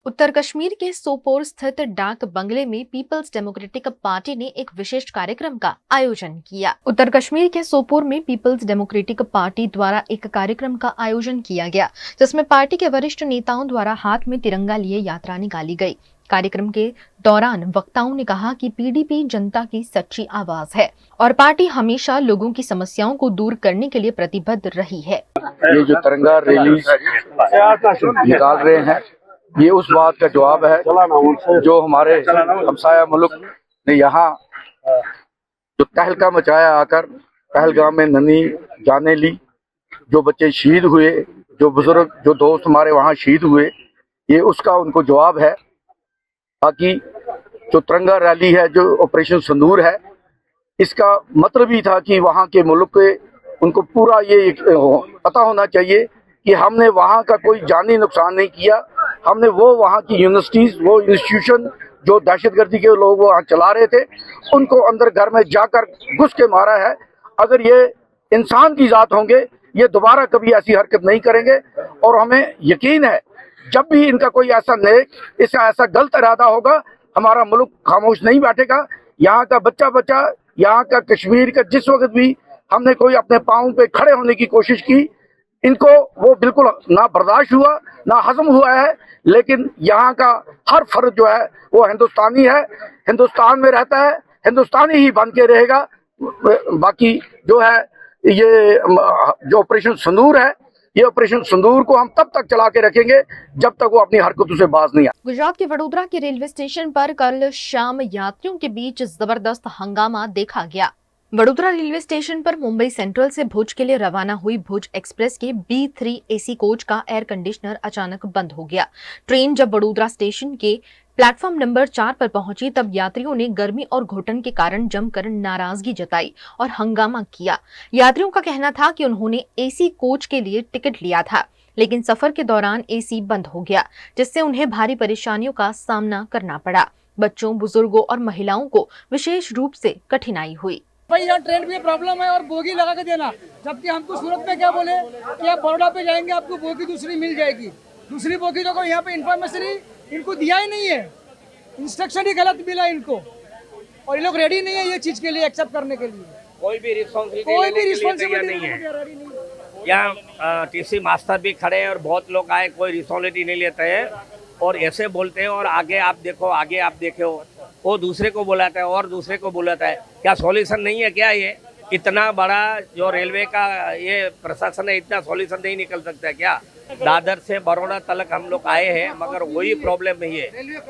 उत्तर कश्मीर के सोपोर स्थित डाक बंगले में पीपल्स डेमोक्रेटिक पार्टी ने एक विशेष कार्यक्रम का आयोजन किया। उत्तर कश्मीर के सोपोर में पीपल्स डेमोक्रेटिक पार्टी द्वारा एक कार्यक्रम का आयोजन किया गया, जिसमें पार्टी के वरिष्ठ नेताओं द्वारा हाथ में तिरंगा लिए यात्रा निकाली गई। कार्यक्रम के दौरान वक्ताओं ने कहा कि पीडीपी जनता की सच्ची आवाज है और पार्टी हमेशा लोगों की समस्याओं को दूर करने के लिए प्रतिबद्ध रही है। ये जो तिरंगा रैली निकाल रहे हैं, ये उस बात का जवाब है जो हमारे हमसाया मुल्क ने यहाँ जो तहलका मचाया आकर पहलगाम में नन्ही जाने ली, जो बच्चे शहीद हुए, जो बुजुर्ग जो दोस्त हमारे वहाँ शहीद हुए, ये उसका उनको जवाब है। ताकि जो तिरंगा रैली है, जो ऑपरेशन सिंदूर है, इसका मतलब ही था कि वहाँ के मुल्क के उनको पूरा ये पता होना चाहिए कि हमने वहाँ का कोई जानी नुकसान नहीं किया। हमने वो वहाँ की यूनिवर्सिटीज, वो इंस्टीट्यूशन जो दहशतगर्दी के लोग वहाँ चला रहे थे, उनको अंदर घर में जाकर घुस के मारा है। अगर ये इंसान की जात होंगे, ये दोबारा कभी ऐसी हरकत नहीं करेंगे। और हमें यकीन है जब भी इनका कोई ऐसा नेक, इसका ऐसा गलत इरादा होगा, हमारा मुल्क खामोश नहीं बैठेगा। यहाँ का बच्चा यहाँ का कश्मीर का जिस वक्त भी हमने कोई अपने पाँव पे खड़े होने की कोशिश की, इनको वो बिल्कुल ना बर्दाश्त हुआ, ना हजम हुआ है। लेकिन यहाँ का हर फर्द जो है वो हिंदुस्तानी है, हिंदुस्तान में रहता है, हिंदुस्तानी ही बन के रहेगा। बाकी जो है ये जो ऑपरेशन सिंदूर है, ये ऑपरेशन सिंदूर को हम तब तक चला के रखेंगे जब तक वो अपनी हरकतों से बाज नहीं आए। गुजरात के वडोदरा के रेलवे स्टेशन पर कल शाम यात्रियों के बीच जबरदस्त हंगामा देखा गया। वडोदरा रेलवे स्टेशन पर मुंबई सेंट्रल से भुज के लिए रवाना हुई भुज एक्सप्रेस के B3 AC कोच का एयर कंडीशनर अचानक बंद हो गया। ट्रेन जब वडोदरा स्टेशन के प्लेटफॉर्म नंबर 4 पर पहुंची, तब यात्रियों ने गर्मी और घुटन के कारण जमकर नाराजगी जताई और हंगामा किया। यात्रियों का कहना था कि उन्होंने AC कोच के लिए टिकट लिया था, लेकिन सफर के दौरान AC बंद हो गया, जिससे उन्हें भारी परेशानियों का सामना करना पड़ा। बच्चों, बुजुर्गों और महिलाओं को विशेष रूप से कठिनाई हुई। भाई यहाँ ट्रेन में प्रॉब्लम है और बोगी लगा के देना, जबकि हमको सूरत में क्या बोले कि आप बड़ौदा पे जाएंगे, आपको बोगी दूसरी मिल जाएगी। दूसरी बोगी तो यहाँ पे इन्फॉर्मेशन ही इनको दिया ही नहीं है, इंस्ट्रक्शन ही गलत मिला इनको, और ये लोग रेडी नहीं है ये चीज के लिए एक्सेप्ट करने के लिए। कोई भी रिस्पॉन्सिबिलिटी नहीं है। यहाँ टीसी मास्टर भी खड़े हैं और बहुत लोग आए, कोई रिस्पॉन्सिबिलिटी नहीं लेते हैं और ऐसे बोलते हैं और आगे आप देखो, आगे आप देखो, वो दूसरे को बुलाता है और दूसरे को बुलाता है। क्या सॉल्यूशन नहीं है क्या? ये इतना बड़ा जो रेलवे का ये प्रशासन है, इतना सॉल्यूशन नहीं निकल सकता क्या? दादर से बड़ौदा तक हम लोग आए हैं, मगर वही प्रॉब्लम नहीं है।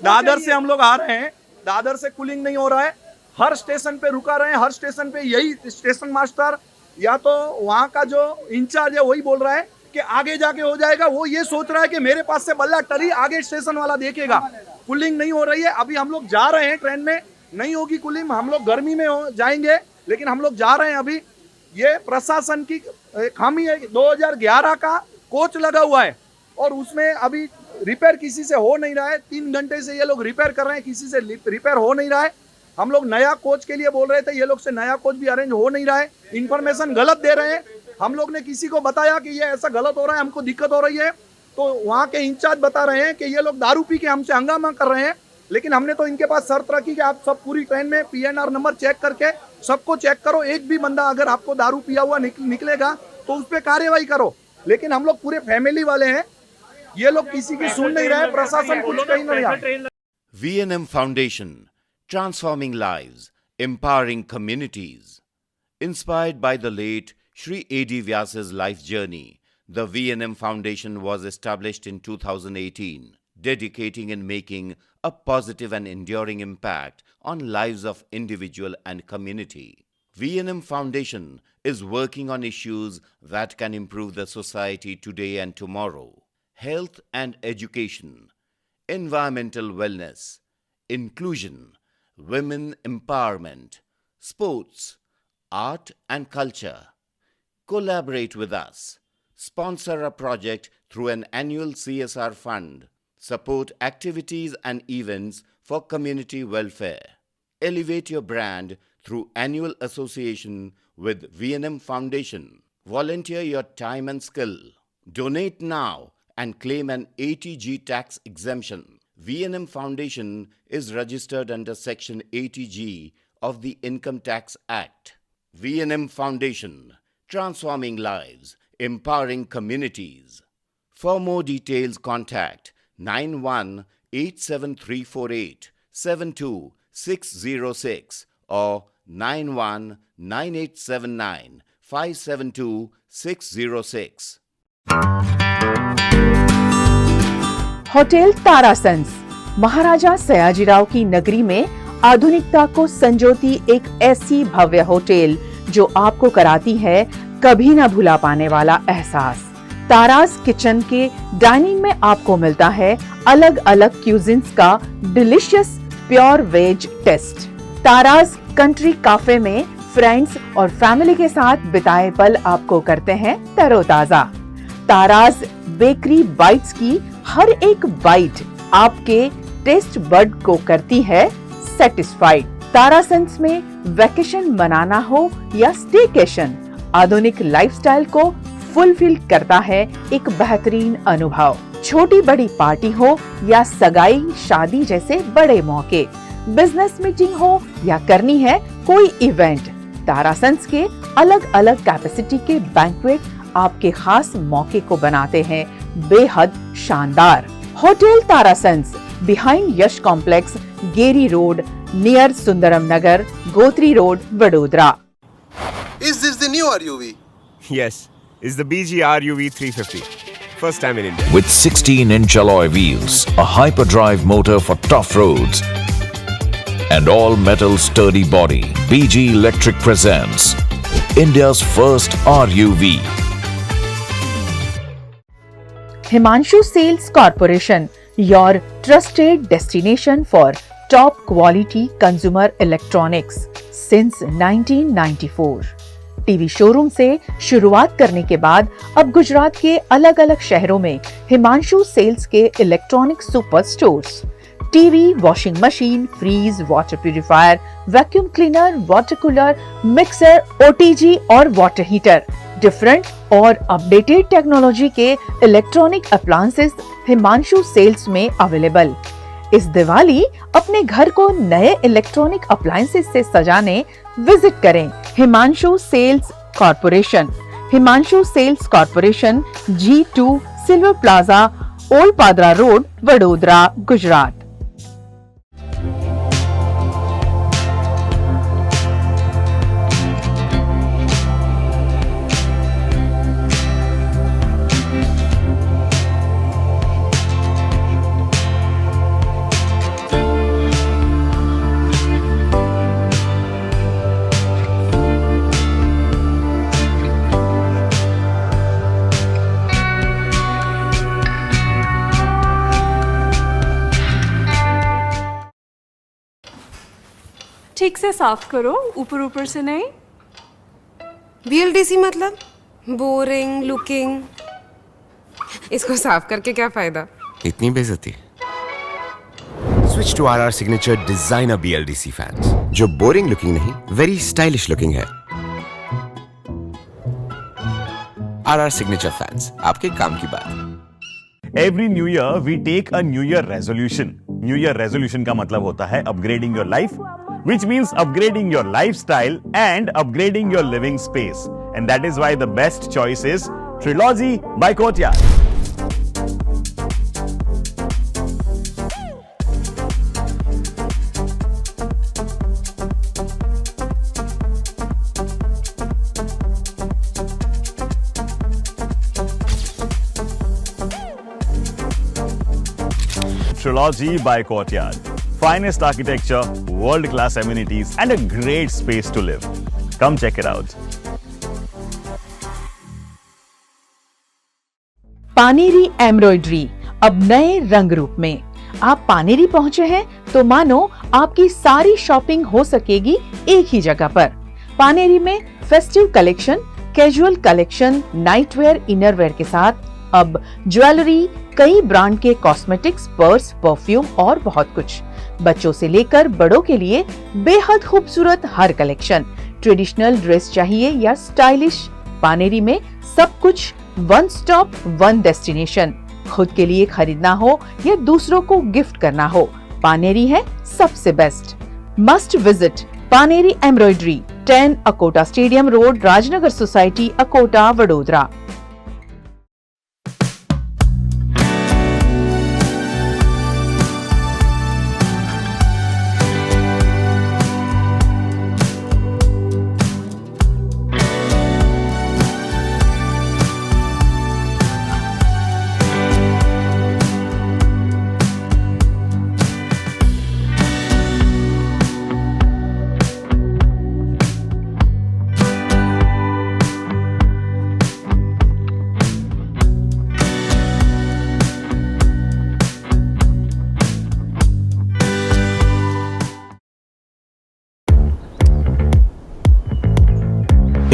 दादर से हम लोग आ रहे हैं, दादर से कूलिंग नहीं हो रहा है, हर स्टेशन पे रुका रहे हैं, हर स्टेशन पे यही स्टेशन मास्टर या तो वहाँ का जो इंचार्ज है वही बोल रहा है कि आगे जाके हो जाएगा। वो ये सोच रहा है कि मेरे पास से बल्ला टरी, आगे स्टेशन वाला देखेगा। कूलिंग नहीं हो रही है। अभी हम लोग जा रहे हैं, ट्रेन में नहीं होगी कूलिंग, हम लोग गर्मी में जाएंगे, लेकिन हम लोग जा रहे हैं। अभी ये प्रशासन की खामी है। 2011 का कोच लगा हुआ है और उसमें अभी रिपेयर किसी से हो नहीं रहा है। 3 घंटे से ये लोग रिपेयर कर रहे हैं, किसी से रिपेयर हो नहीं रहा है। हम लोग नया कोच के लिए बोल रहे थे, ये लोग से नया कोच भी अरेंज हो नहीं रहा है। इन्फॉर्मेशन गलत दे रहे हैं। हम लोग ने किसी को बताया कि ये ऐसा गलत हो रहा है, हमको दिक्कत हो रही है, तो वहाँ के इंचार्ज बता रहे हैं कि ये लोग दारू पी के हमसे हंगामा कर रहे हैं। लेकिन हमने तो इनके पास शर्त रखी कि आप सब पूरी ट्रेन में PNR नंबर चेक करके सबको चेक करो। एक भी बंदा अगर आपको दारू पिया हुआ निकलेगा तो उस पर कार्रवाई करो। लेकिन हम लोग पूरे फैमिली वाले हैं, ये लोग किसी की सुन नहीं रहे, प्रशासन कुछ कहीं नहीं रहा। VNM Foundation, transforming lives, empowering communities. Inspired by the late Shri A.D. Vyas's life journey, the VNM Foundation was established in 2018, dedicating and making a positive and enduring impact on lives of individual and community. VNM Foundation is working on issues that can improve the society today and tomorrow: health and education, environmental wellness, inclusion, women empowerment, sports, art and culture. Collaborate with us. Sponsor a project through an annual CSR fund. Support activities and events for community welfare. Elevate your brand through annual association with VNM Foundation. Volunteer your time and skill. Donate now and claim an ATG tax exemption. V&M Foundation is registered under Section 80G of the Income Tax Act. V&M Foundation, transforming lives, empowering communities. For more details, contact 918734872606 or 919879572606. Hotel तारासंस महाराजा सयाजीराव की नगरी में आधुनिकता को संजोती एक ऐसी भव्य hotel जो आपको कराती है कभी न भुला पाने वाला एहसास। ताराज किचन के डाइनिंग में आपको मिलता है अलग अलग क्यूजिन्स का डिलीशियस प्योर वेज टेस्ट। ताराज कंट्री काफे में फ्रेंड्स और फैमिली के साथ बिताए पल आपको करते हैं तरोताजा। ताराज बेकरी बाइट्स की हर एक बाइट आपके टेस्ट बड को करती है सेटिस्फाइड। तारासंस में वेकेशन मनाना हो या स्टेकेशन, आधुनिक लाइफस्टाइल को फुलफिल करता है एक बेहतरीन अनुभव। छोटी बड़ी पार्टी हो या सगाई शादी जैसे बड़े मौके, बिजनेस मीटिंग हो या करनी है कोई इवेंट, तारासंस के अलग अलग कैपेसिटी के बैंक्वेट आपके खास मौके को बनाते हैं बेहद शानदार। होटल तारासंस बिहाइंड यश कॉम्प्लेक्स, गेरी road, near Sundaram Nagar, Gotri road, Vadodara. Is this the new RUV? Yes, it's the BG RUV 350. First time in India. With 16-inch alloy wheels, a hyperdrive motor for tough roads, and all-metal sturdy body, BG Electric presents India's first RUV. Himanshu Sales Corporation, your trusted destination for top quality consumer electronics since 1994. TV showroom से शुरुआत करने के बाद अब गुजरात के अलग अलग शहरों में हिमांशु सेल्स के electronic super stores, TV, washing machine, fridge, water purifier, vacuum cleaner, water cooler, mixer, OTG और वाटर हीटर, डिफरेंट और अपडेटेड टेक्नोलॉजी के इलेक्ट्रॉनिक अप्लायंसेस हिमांशु सेल्स में अवेलेबल। इस दिवाली अपने घर को नए इलेक्ट्रॉनिक अप्लायंसेस से सजाने विजिट करें Himanshu sales corporation. Himanshu sales corporation, G2 silver plaza, old Padra road, Vadodara, Gujarat. ठीक से साफ करो, ऊपर ऊपर से नहीं। VLDC मतलब बोरिंग लुकिंग, इसको साफ करके क्या फायदा? इतनी बेइज्जती। Switch to RR Signature Designer BLDC fans, जो बोरिंग लुकिंग नहीं, वेरी स्टाइलिश लुकिंग है। RR Signature fans, आपके काम की बात। Every new year we take a new year resolution. New year resolution का मतलब होता है upgrading your life, which means upgrading your lifestyle and upgrading your living space. And that is why the best choice is Trilogy by Courtyard. Trilogy by Courtyard. Finest architecture, world-class amenities, and a great space to live. Come check it out. Paneri embroidery अब नए रंग रूप में। आप पानेरी पहुंचे हैं तो मानो आपकी सारी शॉपिंग हो सकेगी एक ही जगह पर। पानेरी में festive collection, casual collection, nightwear, innerwear के साथ अब ज्वेलरी, कई ब्रांड के कॉस्मेटिक्स, पर्स, परफ्यूम और बहुत कुछ। बच्चों से लेकर बड़ों के लिए बेहद खूबसूरत हर कलेक्शन। ट्रेडिशनल ड्रेस चाहिए या स्टाइलिश, पानेरी में सब कुछ वन स्टॉप वन डेस्टिनेशन। खुद के लिए खरीदना हो या दूसरों को गिफ्ट करना हो, पानेरी है सबसे best. Must visit Paneri embroidery, 10 Akota stadium road, Rajnagar society, Akota, Vadodara.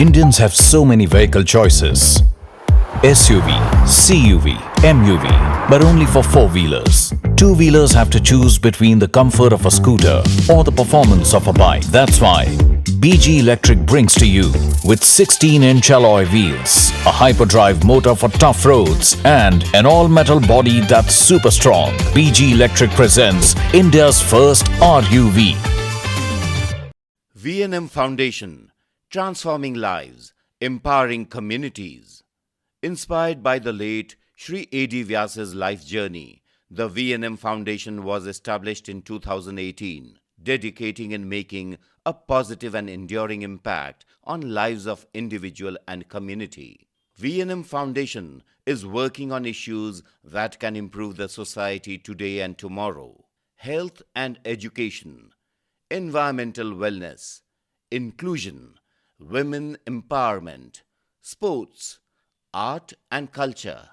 Indians have so many vehicle choices: SUV, CUV, MUV, but only for four-wheelers. Two-wheelers have to choose between the comfort of a scooter or the performance of a bike. That's why BG Electric brings to you with 16-inch alloy wheels, a hyperdrive motor for tough roads, and an all-metal body that's super strong. BG Electric presents India's first RUV. V&M Foundation, transforming lives, empowering communities. Inspired by the late Shri A.D. Vyas's life journey, the V&M Foundation was established in 2018, dedicating and making a positive and enduring impact on lives of individual and community. V&M Foundation is working on issues that can improve the society today and tomorrow: health and education, environmental wellness, inclusion, women empowerment, sports, art and culture.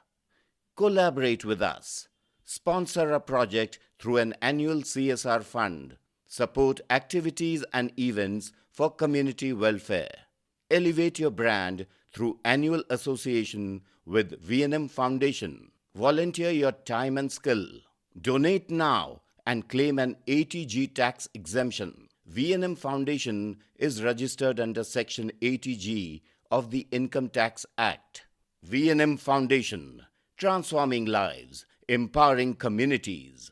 Collaborate with us. Sponsor a project through an annual CSR fund. Support activities and events for community welfare. Elevate your brand through annual association with V&M Foundation. Volunteer your time and skill. Donate now and claim an 80G tax exemption. V&M Foundation is registered under Section 80G of the Income Tax Act. V&M Foundation, transforming lives, empowering communities.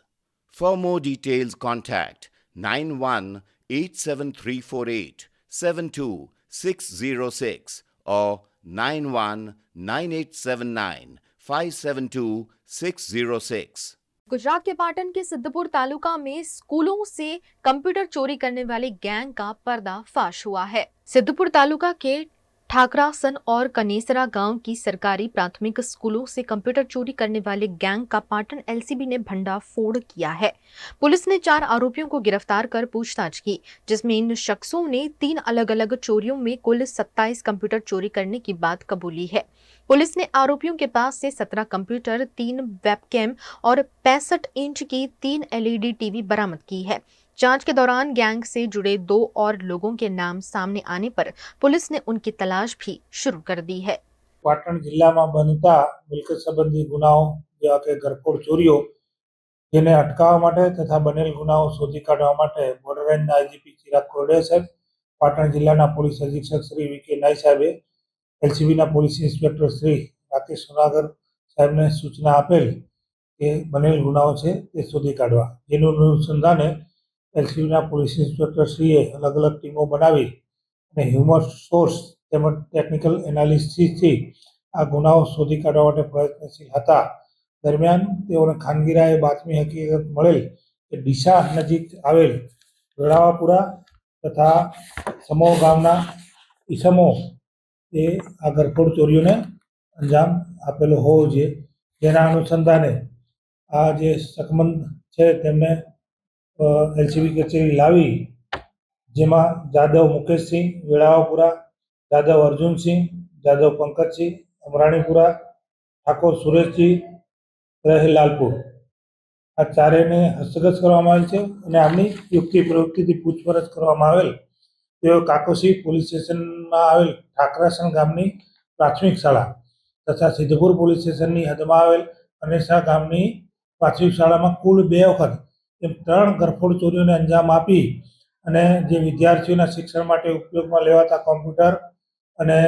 For more details, contact 918734872606 or 919879572606. Gujarat के पाटन के सिद्धपुर तालुका में स्कूलों से computer चोरी करने वाले gang का पर्दाफाश हुआ है। सिद्धपुर तालुका के ठाकरासन और कनेसरा गांव की सरकारी प्राथमिक स्कूलों से कंप्यूटर चोरी करने वाले गैंग का पाटन एलसीबी ने भंडाफोड़ किया है। पुलिस ने 4 आरोपियों को गिरफ्तार कर पूछताछ की, जिसमें इन शख्सों ने 3 अलग अलग चोरियों में कुल 27 कंप्यूटर चोरी करने की बात कबूली है। पुलिस ने आरोपियों के पास से 17 कंप्यूटर, 3 वेबकैम और 65 इंच की 3 एलईडी टीवी बरामद की है। जांच के दौरान गैंग से जुड़े 2 और लोगों के नाम सामने आने पर पुलिस ने उनकी तलाश भी शुरू कर दी है। पाटण जिला में बनता मिलकत संबंधी गुनाओं जेवा के घरफोड़ चोरीओ जेने अटकाववा माटे तथा बनेल गुनाओं शोधी काढवा माटे बॉर्डर रेंज आईजीपी चिराग कोरडिया साहेब, पाटण जिल्लाना पोलीस अधीक्षक श्री वीके नाई साहेबे एलसीबीना पोलीस इंस्पेक्टर श्री राकेश सोनागर साहेबने सूचना आपेल के बनेल गुनाओं छे ते शोधी काढवा। जेनुं अनुसंधाने एलसीबीना पोलीस इंस्पेक्टर श्रीए अलग अलग टीमों बनावी અને હ્યુમન સોર્સ તેમજ ટેકનિકલ એનાલિસિસથી આ ગુનાઓ શોધી કાઢવા માટે પ્રયત્નશીલ હતા। દરમિયાન તેઓને ખાનગીરાએ બાતમી હકીકત મળેલ કે ડીસા નજીક આવેલ વેળાવાપુરા તથા સમો ગામના ઈસમો એ આ ઘરફોડ ચોરીઓને અંજામ આપેલો હોવો જોઈએ। જેના અનુસંધાને આ જે શકમંદ છે તેમને એલસીબી કચેરી લાવી જેમાં જાદવ મુકેશસિંહ વેળાવાપુરા, જાદવ અર્જુનસિંહ, જાદવ પંકજસિંહ અમરાણીપુરા, ઠાકોર સુરેશજી રહે લાલપુર આ ચારેયને હસ્તગત કરવામાં આવેલ છે અને આમની યુક્તિ પ્રવૃત્તિથી પૂછપરછ કરવામાં આવેલ તેઓ કાકોસી પોલીસ સ્ટેશનમાં આવેલ ઠાકરાસણ ગામની પ્રાથમિક શાળા તથા સિદ્ધપુર પોલીસ સ્ટેશનની હદમાં આવેલ કનેસા ગામની પ્રાથમિક શાળામાં કુલ 2 વખત એમ 3 ઘરફોડ ચોરીઓને અંજામ આપી અને જે વિદ્યાર્થીઓના શિક્ષણ માટે ઉપયોગમાં લેવાતા કોમ્પ્યુટર અને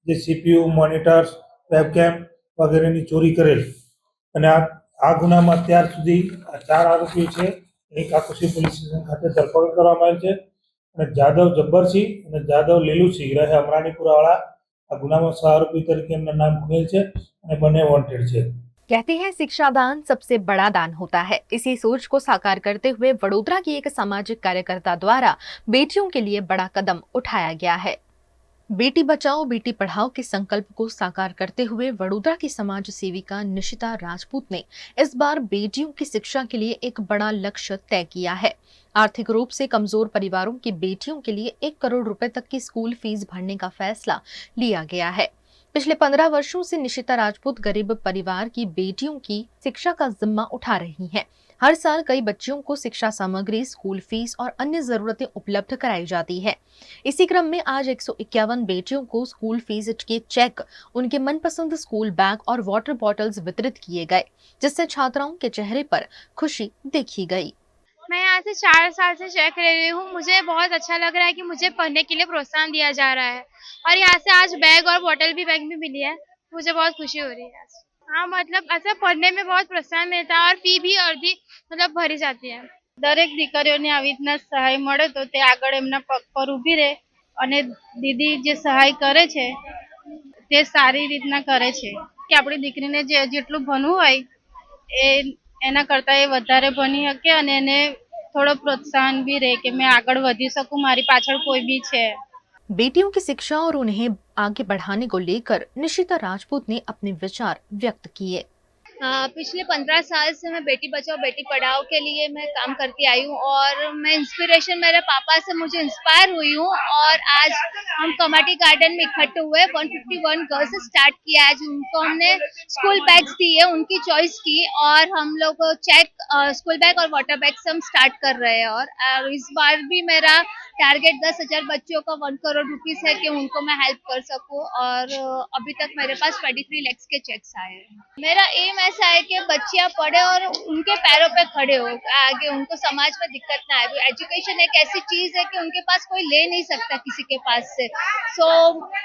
જે સીપીયુ, મોનિટર્સ, વેબકેમ વગેરેની ચોરી કરેલ। અને આ ગુનામાં અત્યાર સુધી 4 આરોપીઓ છે એની કાકોસી પોલીસ સ્ટેશન ખાતે ધરપકડ કરવામાં આવેલ છે અને જાદવ જબ્બરસિંહ અને જાદવ લીલુસિંહ રહે અમરાણીપુરાવાળા આ ગુનામાં સહ આરોપી તરીકે એમના નામ ખુલેલ છે અને બંને વોન્ટેડ છે। कहते हैं शिक्षा दान सबसे बड़ा दान होता है। इसी सोच को साकार करते हुए वडोदरा की एक सामाजिक कार्यकर्ता द्वारा बेटियों के लिए बड़ा कदम उठाया गया है। बेटी बचाओ बेटी पढ़ाओ के संकल्प को साकार करते हुए वडोदरा की समाज सेविका निशिता राजपूत ने इस बार बेटियों की शिक्षा के लिए एक बड़ा लक्ष्य तय किया है। आर्थिक रूप से कमजोर परिवारों की बेटियों के लिए 1 करोड़ रुपए तक की स्कूल फीस भरने का फैसला लिया गया है। पिछले 15 वर्षों से निशिता राजपूत गरीब परिवार की बेटियों की शिक्षा का जिम्मा उठा रही हैं। हर साल कई बच्चियों को शिक्षा सामग्री, स्कूल फीस और अन्य जरूरतें उपलब्ध कराई जाती है। इसी क्रम में आज 151 बेटियों को स्कूल फीस के चेक, उनके मनपसंद स्कूल बैग और वाटर बॉटल्स वितरित किए गए, जिससे छात्राओं के चेहरे पर खुशी देखी गई। मैं यहाँ से 4 साल से चेक ले रही हूँ। मुझे बहुत अच्छा लग रहा है कि मुझे पढ़ने के लिए प्रोत्साहन दिया जा रहा है और यहाँ से आज बैग और बोतल भी बैग भी मिली है। मुझे बहुत खुशी हो रही है आज। हाँ, मतलब ऐसा पढ़ने में बहुत प्रोत्साहन मिलता है और फी भी अर्धी मतलब भरी जाती है। દરેક દીકરીઓને આવી રીતના સહાય મળે તો તે આગળ એમના પગ પર ઊભી રહે અને દીદી જે સહાય કરે છે તે સારી રીતના કરે છે કે આપણી દીકરીને જેટલું ભણવું હોય એના કરતાં એ વધારે ભણી શકે અને એને થોડો પ્રોત્સાહન भी रहे कि मैं આગળ વધી શકું, મારી પાછળ કોઈ भी છે। बेटियों की शिक्षा और उन्हें आगे बढ़ाने को लेकर निशिता राजपूत ने अपने विचार व्यक्त किए। पिछले 15 साल से मैं बेटी बचाओ बेटी पढ़ाओ के लिए मैं काम करती आई हूँ और मैं इंस्पिरेशन मेरे पापा से मुझे इंस्पायर हुई हूँ और आज हम कमाटी गार्डन में इकट्ठे हुए 151 गर्ल्स से स्टार्ट किया। आज उनको हमने स्कूल बैग्स दिए, उनकी चॉइस की और हम लोग चेक स्कूल बैग और वाटर बैग से हम स्टार्ट कर रहे हैं और इस बार भी मेरा टारगेट 10,000 बच्चों का 1 करोड़ रुपीस है कि उनको मैं हेल्प कर सकूं और अभी तक मेरे पास 23 lakhs के चेक्स आए हैं। मेरा एम ऐसा है कि बच्चियां पढ़े और उनके पैरों पे खड़े हो, आगे उनको समाज में दिक्कत ना आए। एजुकेशन एक ऐसी चीज है कि उनके पास कोई ले नहीं सकता किसी के पास से। सो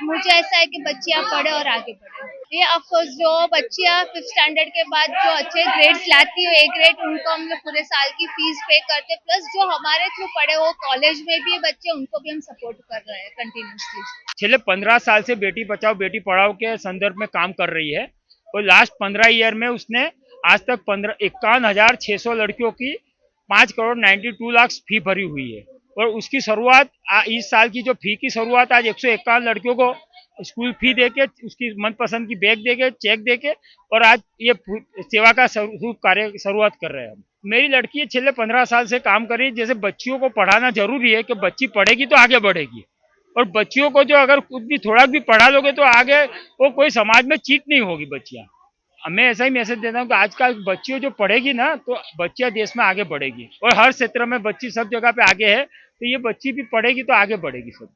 मुझे ऐसा है कि बच्चियां पढ़े और आगे बढ़े। ये ऑफकोर्स जो बच्चियां 5th स्टैंडर्ड के बाद जो अच्छे ग्रेड्स लाती है, A ग्रेड, उनको हम लोग पूरे साल की फीस पे करते, प्लस जो हमारे थ्रू पढ़े वो कॉलेज में भी बच्चे उनको भी हम सपोर्ट कर रहे हैं कंटिन्यूसली। पिछले 15 साल से बेटी बचाओ बेटी पढ़ाओ के संदर्भ में काम कर रही है और लास्ट 15 ईयर में उसने आज तक 51,600 लड़कियों की 5 करोड़ 92 लाख फी भरी हुई है और उसकी शुरुआत इस साल की जो फी की शुरुआत आज 151 लड़कियों को स्कूल फी देके, उसकी मनपसंद की बैग देके, चेक देके और आज ये सेवा का कार्य शुरुआत कर रहे हैं हम। मेरी लड़की पिछले 15 साल से काम कर रही है। जैसे बच्चियों को पढ़ाना जरूरी है कि बच्ची पढ़ेगी तो आगे बढ़ेगी और बच्चियों को जो अगर कुछ भी थोड़ा भी पढ़ा लोगे तो आगे वो कोई समाज में चीट नहीं होगी बच्चियाँ। मैं ऐसा ही मैसेज देता हूँ कि आजकल बच्चियों जो पढ़ेगी ना तो बच्चियाँ देश में आगे बढ़ेगी और हर क्षेत्र में बच्ची सब जगह पे आगे है, तो ये बच्ची भी पढ़ेगी तो आगे बढ़ेगी सब।